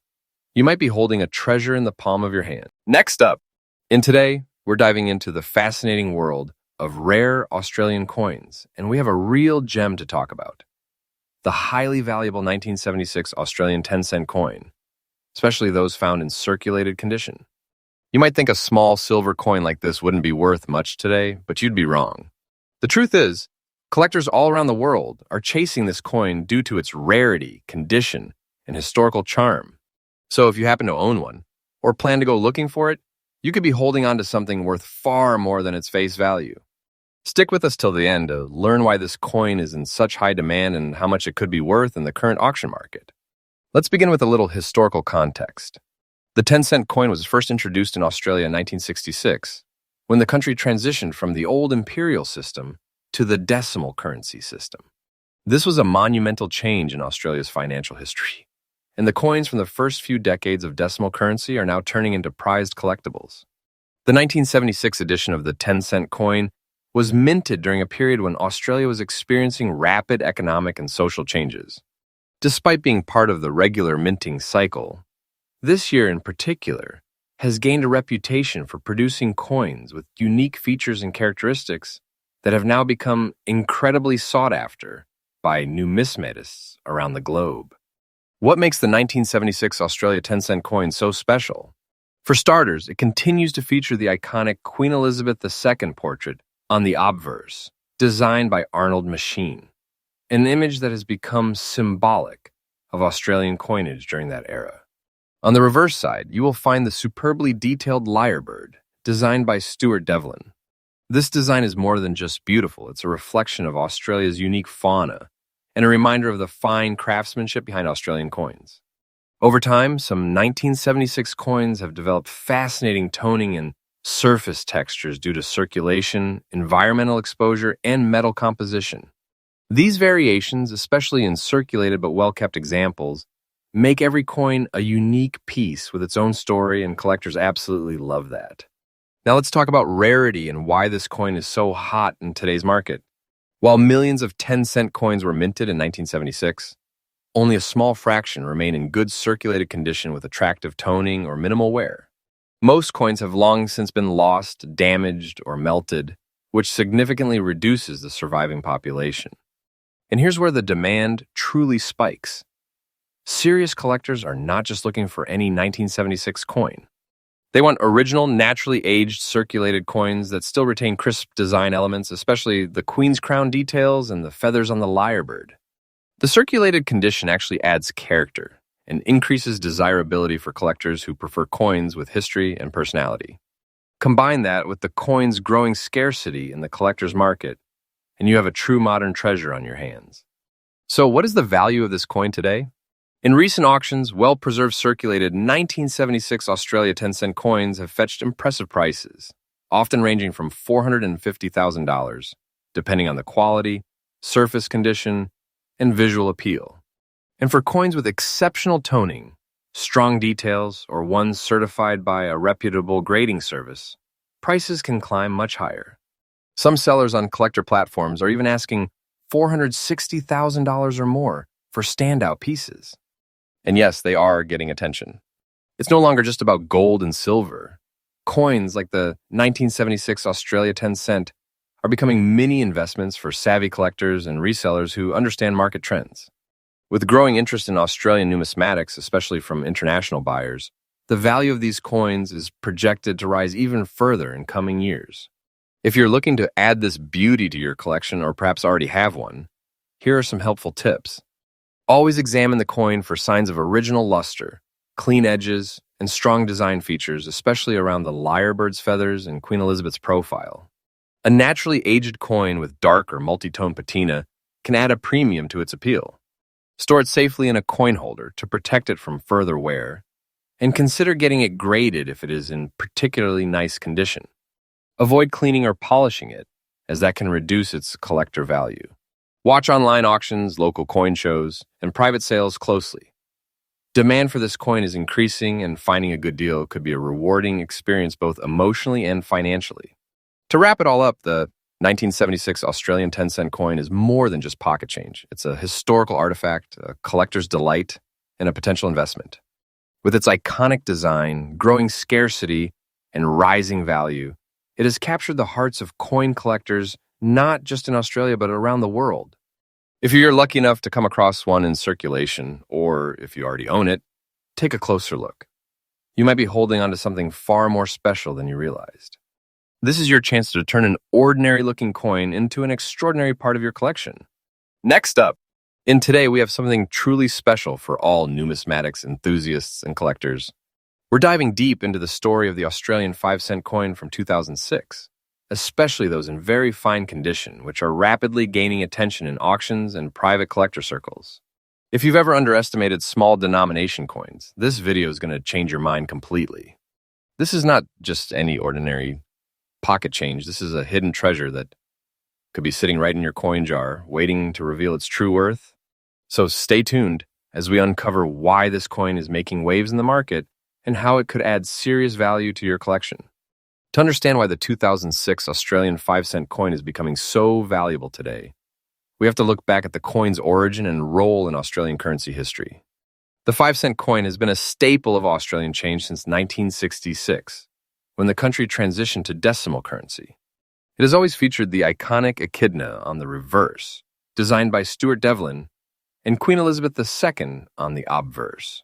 You might be holding a treasure in the palm of your hand. Next up, in Today, we're diving into the fascinating world of rare Australian coins, and we have a real gem to talk about. The highly valuable 1976 Australian 10-cent coin. especially those found in circulated condition. You might think a small silver coin like this wouldn't be worth much today, but you'd be wrong. The truth is, collectors all around the world are chasing this coin due to its rarity, condition, and historical charm. So if you happen to own one, or plan to go looking for it, you could be holding on to something worth far more than its face value. Stick with us till the end to learn why this coin is in such high demand and how much it could be worth in the current auction market. Let's begin with a little historical context. The 10-cent coin was first introduced in Australia in 1966, when the country transitioned from the old imperial system to the decimal currency system. This was a monumental change in Australia's financial history, and the coins from the first few decades of decimal currency are now turning into prized collectibles. The 1976 edition of the 10-cent coin was minted during a period when Australia was experiencing rapid economic and social changes. Despite being part of the regular minting cycle, this year in particular has gained a reputation for producing coins with unique features and characteristics that have now become incredibly sought after by numismatists around the globe. What makes the 1976 Australia 10-cent coin so special? For starters, it continues to feature the iconic Queen Elizabeth II portrait on the obverse, designed by Arnold Machin, an image that has become symbolic of Australian coinage during that era. On the reverse side, you will find the superbly detailed lyrebird, designed by Stuart Devlin. This design is more than just beautiful, it's a reflection of Australia's unique fauna and a reminder of the fine craftsmanship behind Australian coins. Over time, some 1976 coins have developed fascinating toning and surface textures due to circulation, environmental exposure, and metal composition. These variations, especially in circulated but well-kept examples, make every coin a unique piece with its own story, and collectors absolutely love that. Now let's talk about rarity and why this coin is so hot in today's market. While millions of 10-cent coins were minted in 1976, only a small fraction remain in good circulated condition with attractive toning or minimal wear. Most coins have long since been lost, damaged, or melted, which significantly reduces the surviving population. And here's where the demand truly spikes. Serious collectors are not just looking for any 1976 coin. They want original, naturally aged, circulated coins that still retain crisp design elements, especially the Queen's crown details and the feathers on the lyrebird. The circulated condition actually adds character and increases desirability for collectors who prefer coins with history and personality. Combine that with the coin's growing scarcity in the collector's market, and you have a true modern treasure on your hands. So what is the value of this coin today? In recent auctions, well-preserved circulated 1976 Australia 10-cent coins have fetched impressive prices, often ranging from $450,000, depending on the quality, surface condition, and visual appeal. And for coins with exceptional toning, strong details, or ones certified by a reputable grading service, prices can climb much higher. Some sellers on collector platforms are even asking $460,000 or more for standout pieces. And yes, they are getting attention. It's no longer just about gold and silver. Coins like the 1976 Australia 10-cent are becoming mini investments for savvy collectors and resellers who understand market trends. With growing interest in Australian numismatics, especially from international buyers, the value of these coins is projected to rise even further in coming years. If you're looking to add this beauty to your collection or perhaps already have one, here are some helpful tips. Always examine the coin for signs of original luster, clean edges, and strong design features, especially around the lyrebird's feathers and Queen Elizabeth's profile. A naturally aged coin with dark or multi-tone patina can add a premium to its appeal. Store it safely in a coin holder to protect it from further wear, and consider getting it graded if it is in particularly nice condition. Avoid cleaning or polishing it, as that can reduce its collector value. Watch online auctions, local coin shows, and private sales closely. Demand for this coin is increasing, and finding a good deal could be a rewarding experience both emotionally and financially. To wrap it all up, the 1976 Australian 10-cent coin is more than just pocket change. It's a historical artifact, a collector's delight, and a potential investment. With its iconic design, growing scarcity, and rising value, it has captured the hearts of coin collectors not just in Australia, but around the world. If you're lucky enough to come across one in circulation, or if you already own it, take a closer look. You might be holding onto something far more special than you realized. This is your chance to turn an ordinary-looking coin into an extraordinary part of your collection. Next up, in today we have something truly special for all numismatics enthusiasts and collectors. We're diving deep into the story of the Australian 5-cent coin from 2006, especially those in very fine condition, which are rapidly gaining attention in auctions and private collector circles. If you've ever underestimated small denomination coins, this video is going to change your mind completely. This is not just any ordinary pocket change. This is a hidden treasure that could be sitting right in your coin jar, waiting to reveal its true worth. So stay tuned as we uncover why this coin is making waves in the market and how it could add serious value to your collection. To understand why the 2006 Australian 5-cent coin is becoming so valuable today, we have to look back at the coin's origin and role in Australian currency history. The 5-cent coin has been a staple of Australian change since 1966, when the country transitioned to decimal currency. It has always featured the iconic echidna on the reverse, designed by Stuart Devlin, and Queen Elizabeth II on the obverse.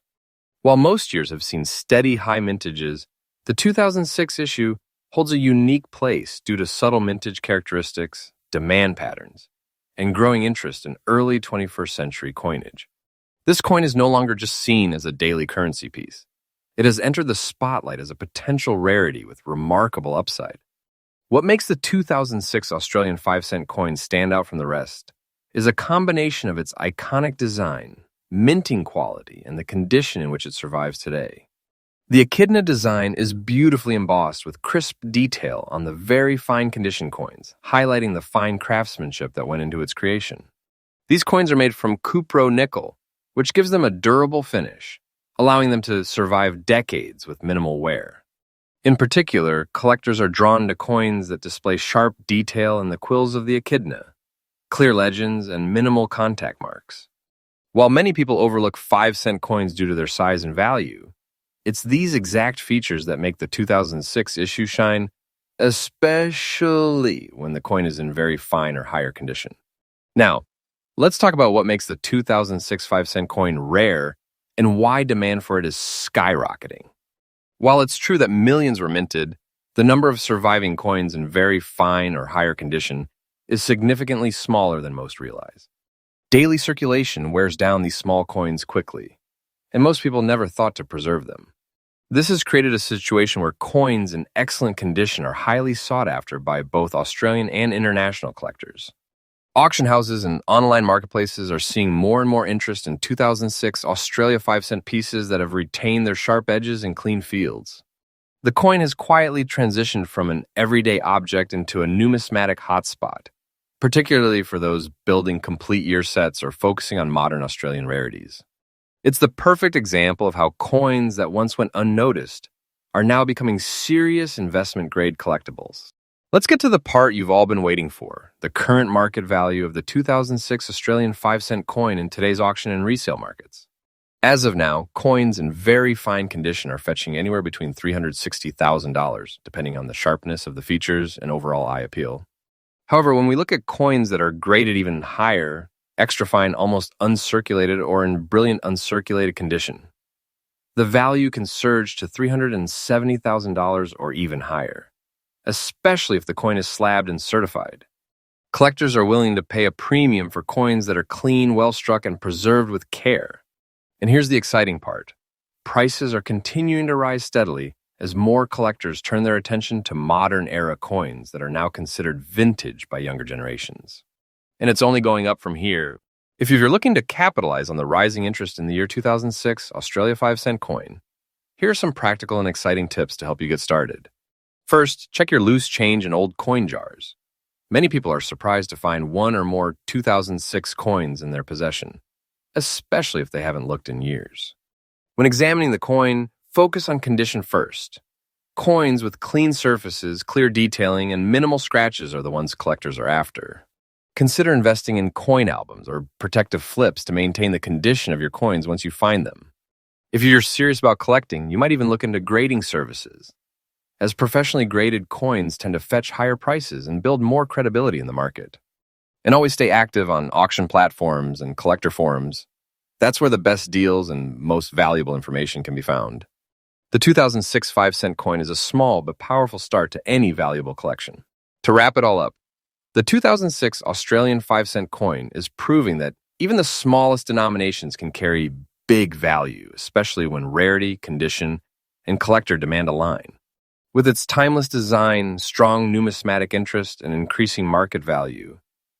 While most years have seen steady high mintages, the 2006 issue holds a unique place due to subtle mintage characteristics, demand patterns, and growing interest in early 21st century coinage. This coin is no longer just seen as a daily currency piece. It has entered the spotlight as a potential rarity with remarkable upside. What makes the 2006 Australian 5-cent coin stand out from the rest is a combination of its iconic design, minting quality, and the condition in which it survives today. The echidna design is beautifully embossed with crisp detail on the very fine condition coins, highlighting the fine craftsmanship that went into its creation. These coins are made from cupro nickel, which gives them a durable finish, allowing them to survive decades with minimal wear. In particular, collectors are drawn to coins that display sharp detail in the quills of the echidna, clear legends, and minimal contact marks. While many people overlook 5-cent coins due to their size and value, it's these exact features that make the 2006 issue shine, especially when the coin is in very fine or higher condition. Now, let's talk about what makes the 2006 5-cent coin rare and why demand for it is skyrocketing. While it's true that millions were minted, the number of surviving coins in very fine or higher condition is significantly smaller than most realize. Daily circulation wears down these small coins quickly, and most people never thought to preserve them. This has created a situation where coins in excellent condition are highly sought after by both Australian and international collectors. Auction houses and online marketplaces are seeing more and more interest in 2006 Australia 5-cent pieces that have retained their sharp edges and clean fields. The coin has quietly transitioned from an everyday object into a numismatic hotspot, particularly for those building complete year sets or focusing on modern Australian rarities. It's the perfect example of how coins that once went unnoticed are now becoming serious investment-grade collectibles. Let's get to the part you've all been waiting for, the current market value of the 2006 Australian 5-cent coin in today's auction and resale markets. As of now, coins in very fine condition are fetching anywhere between $360,000, depending on the sharpness of the features and overall eye appeal. However, when we look at coins that are graded even higher, extra fine, almost uncirculated, or in brilliant uncirculated condition, the value can surge to $370,000 or even higher, especially if the coin is slabbed and certified. Collectors are willing to pay a premium for coins that are clean, well-struck, and preserved with care. And here's the exciting part. Prices are continuing to rise steadily as more collectors turn their attention to modern-era coins that are now considered vintage by younger generations. And it's only going up from here. If you're looking to capitalize on the rising interest in the year 2006 Australia 5-cent coin, here are some practical and exciting tips to help you get started. First, check your loose change and old coin jars. Many people are surprised to find one or more 2006 coins in their possession, especially if they haven't looked in years. When examining the coin, focus on condition first. Coins with clean surfaces, clear detailing, and minimal scratches are the ones collectors are after. Consider investing in coin albums or protective flips to maintain the condition of your coins once you find them. If you're serious about collecting, you might even look into grading services, as professionally graded coins tend to fetch higher prices and build more credibility in the market. And always stay active on auction platforms and collector forums. That's where the best deals and most valuable information can be found. The 2006 5-cent coin is a small but powerful start to any valuable collection. To wrap it all up, the 2006 Australian 5-cent coin is proving that even the smallest denominations can carry big value, especially when rarity, condition, and collector demand align. With its timeless design, strong numismatic interest, and increasing market value,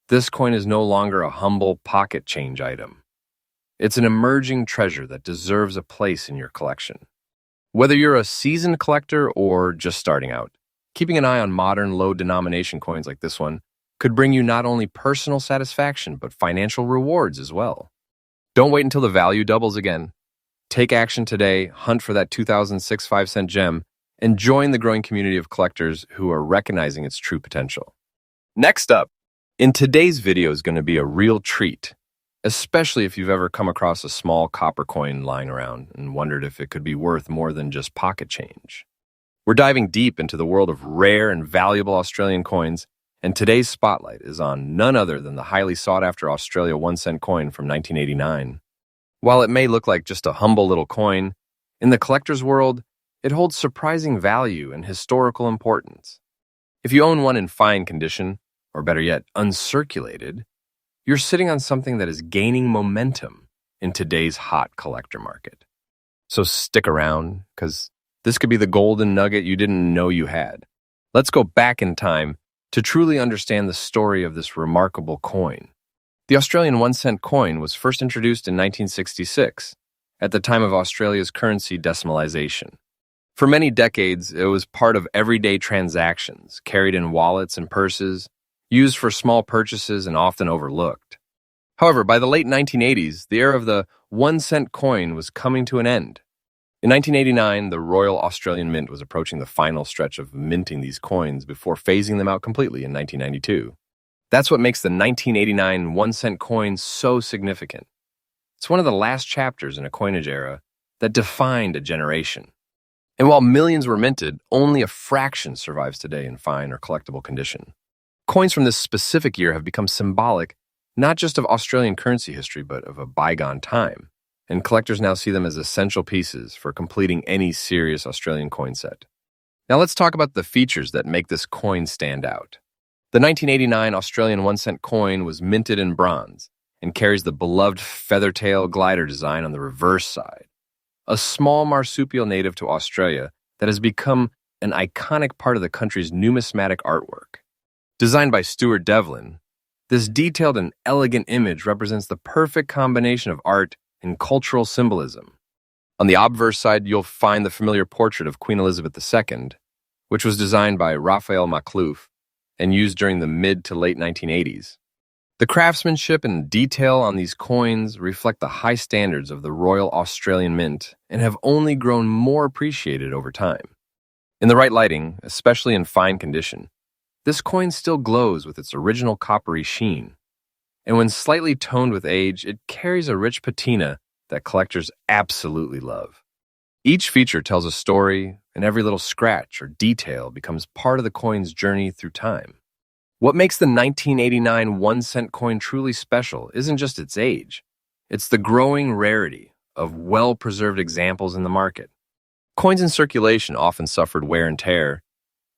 this coin is no longer a humble pocket change item. It's an emerging treasure that deserves a place in your collection. Whether you're a seasoned collector or just starting out, keeping an eye on modern low-denomination coins like this one could bring you not only personal satisfaction but financial rewards as well. Don't wait until the value doubles again. Take action today, hunt for that 2006 5-cent gem, and join the growing community of collectors who are recognizing its true potential. Next up, in today's video is going to be a real treat, especially if you've ever come across a small copper coin lying around and wondered if it could be worth more than just pocket change. We're diving deep into the world of rare and valuable Australian coins, and today's spotlight is on none other than the highly sought-after Australia 1-cent coin from 1989. While it may look like just a humble little coin, in the collector's world, it holds surprising value and historical importance. If you own one in fine condition, or better yet, uncirculated, you're sitting on something that is gaining momentum in today's hot collector market. So stick around, because this could be the golden nugget you didn't know you had. Let's go back in time to truly understand the story of this remarkable coin. The Australian 1-cent coin was first introduced in 1966, at the time of Australia's currency decimalisation. For many decades, it was part of everyday transactions, carried in wallets and purses, used for small purchases and often overlooked. However, by the late 1980s, the era of the 1-cent coin was coming to an end. In 1989, the Royal Australian Mint was approaching the final stretch of minting these coins before phasing them out completely in 1992. That's what makes the 1989 1-cent coin so significant. It's one of the last chapters in a coinage era that defined a generation. And while millions were minted, only a fraction survives today in fine or collectible condition. Coins from this specific year have become symbolic not just of Australian currency history, but of a bygone time, and collectors now see them as essential pieces for completing any serious Australian coin set. Now let's talk about the features that make this coin stand out. The 1989 Australian 1-cent coin was minted in bronze and carries the beloved feathertail glider design on the reverse side, a small marsupial native to Australia that has become an iconic part of the country's numismatic artwork. Designed by Stuart Devlin, this detailed and elegant image represents the perfect combination of art and cultural symbolism. On the obverse side, you'll find the familiar portrait of Queen Elizabeth II, which was designed by Raphael Maklouf and used during the mid to late 1980s. The craftsmanship and detail on these coins reflect the high standards of the Royal Australian Mint and have only grown more appreciated over time. In the right lighting, especially in fine condition, this coin still glows with its original coppery sheen, and when slightly toned with age, it carries a rich patina that collectors absolutely love. Each feature tells a story, and every little scratch or detail becomes part of the coin's journey through time. What makes the 1989 1-cent coin truly special isn't just its age, it's the growing rarity of well-preserved examples in the market. Coins in circulation often suffered wear and tear,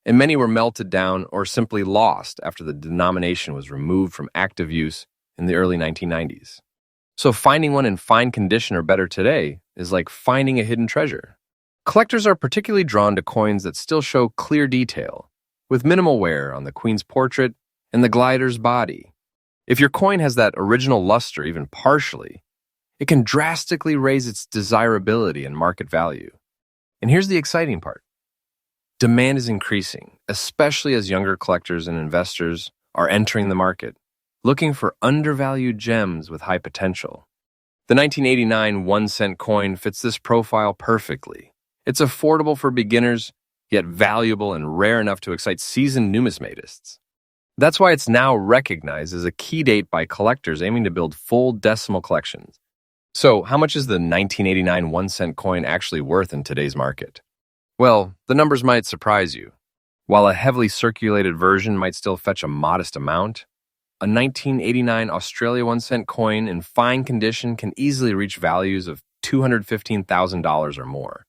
and many were melted down or simply lost after the denomination was removed from active use in the early 1990s. So finding one in fine condition or better today is like finding a hidden treasure. Collectors are particularly drawn to coins that still show clear detail, with minimal wear on the Queen's portrait and the glider's body. If your coin has that original luster even partially, it can drastically raise its desirability and market value. And here's the exciting part. Demand is increasing, especially as younger collectors and investors are entering the market, looking for undervalued gems with high potential. The 1989 1-cent coin fits this profile perfectly. It's affordable for beginners, yet valuable and rare enough to excite seasoned numismatists. That's why it's now recognized as a key date by collectors aiming to build full decimal collections. So, how much is the 1989 1-cent coin actually worth in today's market? Well, the numbers might surprise you. While a heavily circulated version might still fetch a modest amount, a 1989 Australia 1 cent coin in fine condition can easily reach values of $215,000 or more,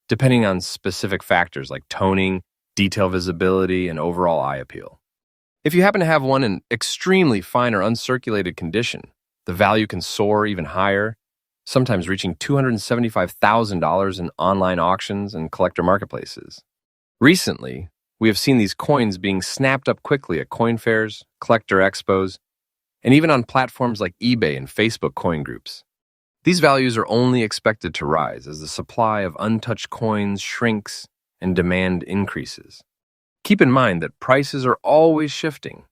depending on specific factors like toning, detail visibility, and overall eye appeal. If you happen to have one in extremely fine or uncirculated condition, the value can soar even higher, sometimes reaching $275,000 in online auctions and collector marketplaces. Recently, we have seen these coins being snapped up quickly at coin fairs, collector expos, and even on platforms like eBay and Facebook coin groups. These values are only expected to rise as the supply of untouched coins shrinks and demand increases. Keep in mind that prices are always shifting,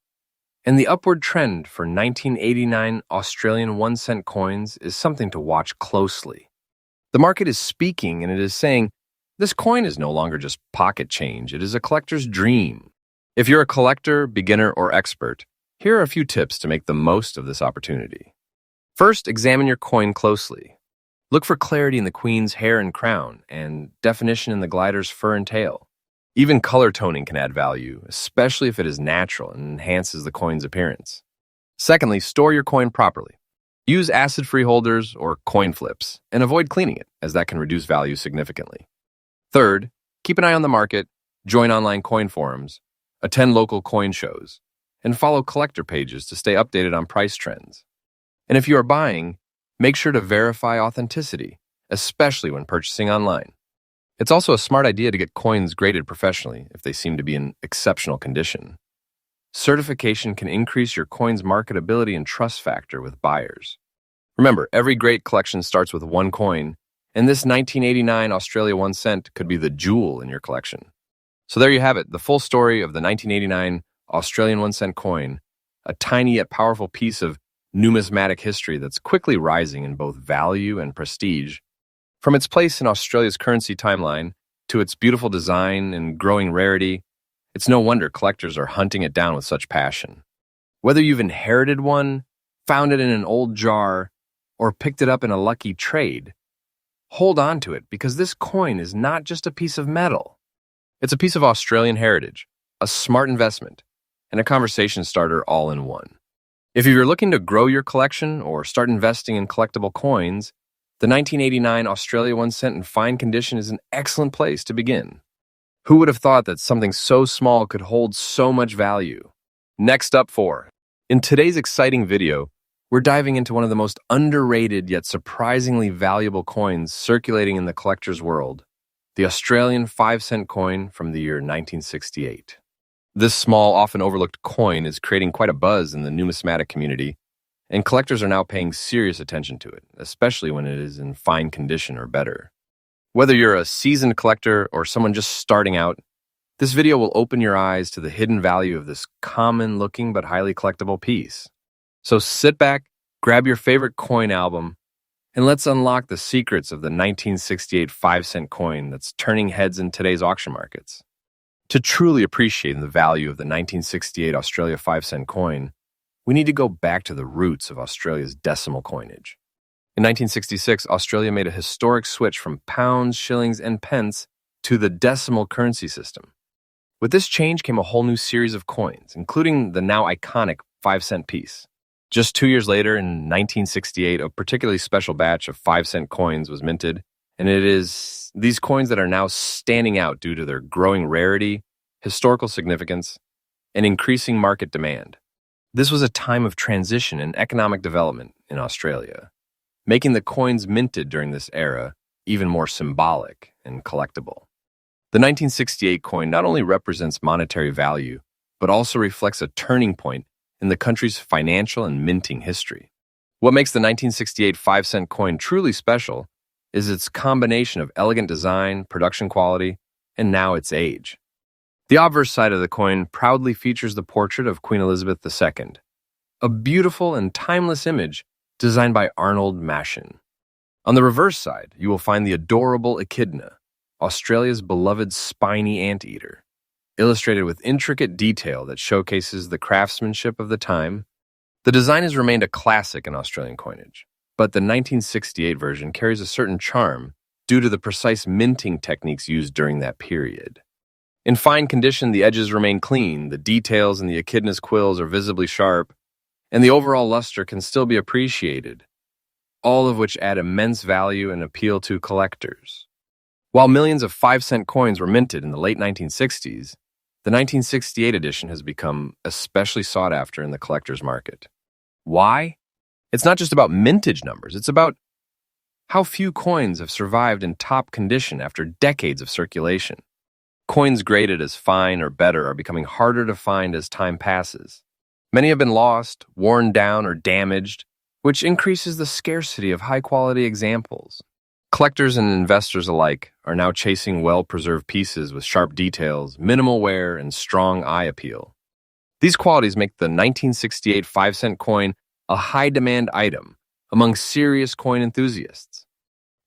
and the upward trend for 1989 Australian 1 cent coins is something to watch closely. The market is speaking, and it is saying, this coin is no longer just pocket change, it is a collector's dream. If you're a collector, beginner, or expert, here are a few tips to make the most of this opportunity. First, examine your coin closely. Look for clarity in the queen's hair and crown, and definition in the glider's fur and tail. Even color toning can add value, especially if it is natural and enhances the coin's appearance. Secondly, store your coin properly. Use acid-free holders or coin flips, and avoid cleaning it, as that can reduce value significantly. Third, keep an eye on the market, join online coin forums, attend local coin shows, and follow collector pages to stay updated on price trends. And if you are buying, make sure to verify authenticity, especially when purchasing online. It's also a smart idea to get coins graded professionally if they seem to be in exceptional condition. Certification can increase your coin's marketability and trust factor with buyers. Remember, every great collection starts with one coin, and this 1989 Australia 1 cent could be the jewel in your collection. So there you have it, the full story of the 1989 Australian 1 cent coin, a tiny yet powerful piece of numismatic history that's quickly rising in both value and prestige. From its place in Australia's currency timeline to its beautiful design and growing rarity, it's no wonder collectors are hunting it down with such passion. Whether you've inherited one, found it in an old jar, or picked it up in a lucky trade, hold on to it because this coin is not just a piece of metal. It's a piece of Australian heritage, a smart investment, and a conversation starter all in one. If you're looking to grow your collection or start investing in collectible coins, the 1989 Australia 1 cent in fine condition is an excellent place to begin. Who would have thought that something so small could hold so much value? Next up in today's exciting video, we're diving into one of the most underrated yet surprisingly valuable coins circulating in the collector's world, the Australian 5-cent coin from the year 1968. This small, often overlooked coin is creating quite a buzz in the numismatic community, and collectors are now paying serious attention to it, especially when it is in fine condition or better. Whether you're a seasoned collector or someone just starting out, this video will open your eyes to the hidden value of this common-looking but highly collectible piece. So sit back, grab your favorite coin album, and let's unlock the secrets of the 1968 5-cent coin that's turning heads in today's auction markets. To truly appreciate the value of the 1968 Australia 5-cent coin, we need to go back to the roots of Australia's decimal coinage. In 1966, Australia made a historic switch from pounds, shillings, and pence to the decimal currency system. With this change came a whole new series of coins, including the now iconic 5-cent piece. Just 2 years later, in 1968, a particularly special batch of 5-cent coins was minted, and it is these coins that are now standing out due to their growing rarity, historical significance, and increasing market demand. This was a time of transition and economic development in Australia, making the coins minted during this era even more symbolic and collectible. The 1968 coin not only represents monetary value, but also reflects a turning point in the country's financial and minting history. What makes the 1968 5-cent coin truly special is its combination of elegant design, production quality, and now its age. The obverse side of the coin proudly features the portrait of Queen Elizabeth II, a beautiful and timeless image designed by Arnold Machin. On the reverse side, you will find the adorable echidna, Australia's beloved spiny anteater, illustrated with intricate detail that showcases the craftsmanship of the time. The design has remained a classic in Australian coinage, but the 1968 version carries a certain charm due to the precise minting techniques used during that period. In fine condition, the edges remain clean, the details in the echidna's quills are visibly sharp, and the overall luster can still be appreciated, all of which add immense value and appeal to collectors. While millions of 5-cent coins were minted in the late 1960s, the 1968 edition has become especially sought after in the collector's market. Why? It's not just about mintage numbers, it's about how few coins have survived in top condition after decades of circulation. Coins graded as fine or better are becoming harder to find as time passes. Many have been lost, worn down, or damaged, which increases the scarcity of high-quality examples. Collectors and investors alike are now chasing well-preserved pieces with sharp details, minimal wear, and strong eye appeal. These qualities make the 1968 5-cent coin a high-demand item among serious coin enthusiasts.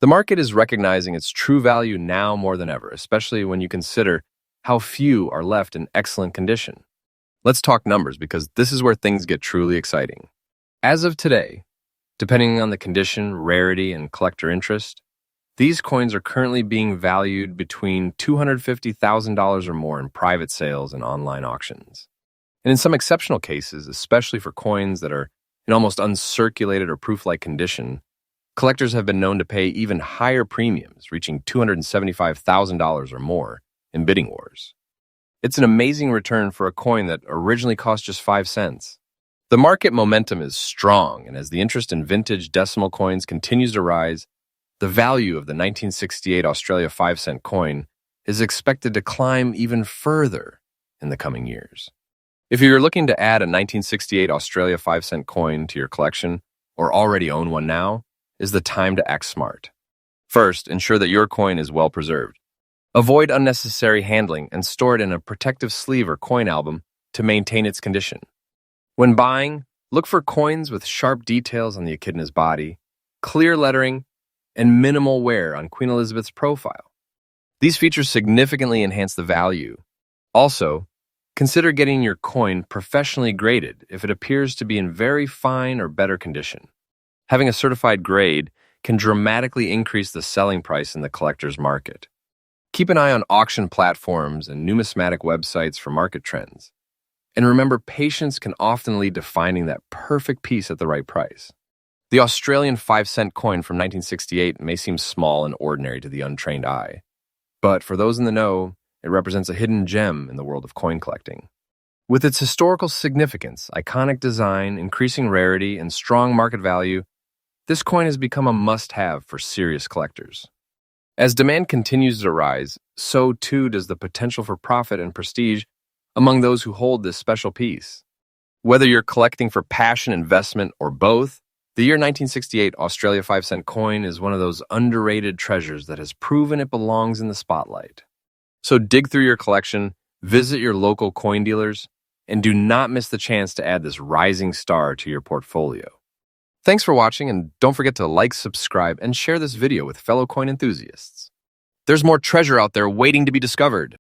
The market is recognizing its true value now more than ever, especially when you consider how few are left in excellent condition. Let's talk numbers because this is where things get truly exciting. As of today, depending on the condition, rarity, and collector interest, these coins are currently being valued between $250,000 or more in private sales and online auctions. And in some exceptional cases, especially for coins that are in almost uncirculated or proof-like condition, collectors have been known to pay even higher premiums, reaching $275,000 or more in bidding wars. It's an amazing return for a coin that originally cost just 5 cents. The market momentum is strong, and as the interest in vintage decimal coins continues to rise, the value of the 1968 Australia 5-cent coin is expected to climb even further in the coming years. If you're looking to add a 1968 Australia 5-cent coin to your collection, or already own one now, is the time to act smart. First, ensure that your coin is well preserved. Avoid unnecessary handling and store it in a protective sleeve or coin album to maintain its condition. When buying, look for coins with sharp details on the echidna's body, clear lettering, and minimal wear on Queen Elizabeth's profile. These features significantly enhance the value. Also, consider getting your coin professionally graded if it appears to be in very fine or better condition. Having a certified grade can dramatically increase the selling price in the collector's market. Keep an eye on auction platforms and numismatic websites for market trends. And remember, patience can often lead to finding that perfect piece at the right price. The Australian 5-cent coin from 1968 may seem small and ordinary to the untrained eye, but for those in the know, it represents a hidden gem in the world of coin collecting. With its historical significance, iconic design, increasing rarity, and strong market value, this coin has become a must-have for serious collectors. As demand continues to rise, so too does the potential for profit and prestige among those who hold this special piece. Whether you're collecting for passion, investment, or both, the year 1968 Australia 5-cent coin is one of those underrated treasures that has proven it belongs in the spotlight. So dig through your collection, visit your local coin dealers, and do not miss the chance to add this rising star to your portfolio. Thanks for watching, and don't forget to like, subscribe, and share this video with fellow coin enthusiasts. There's more treasure out there waiting to be discovered.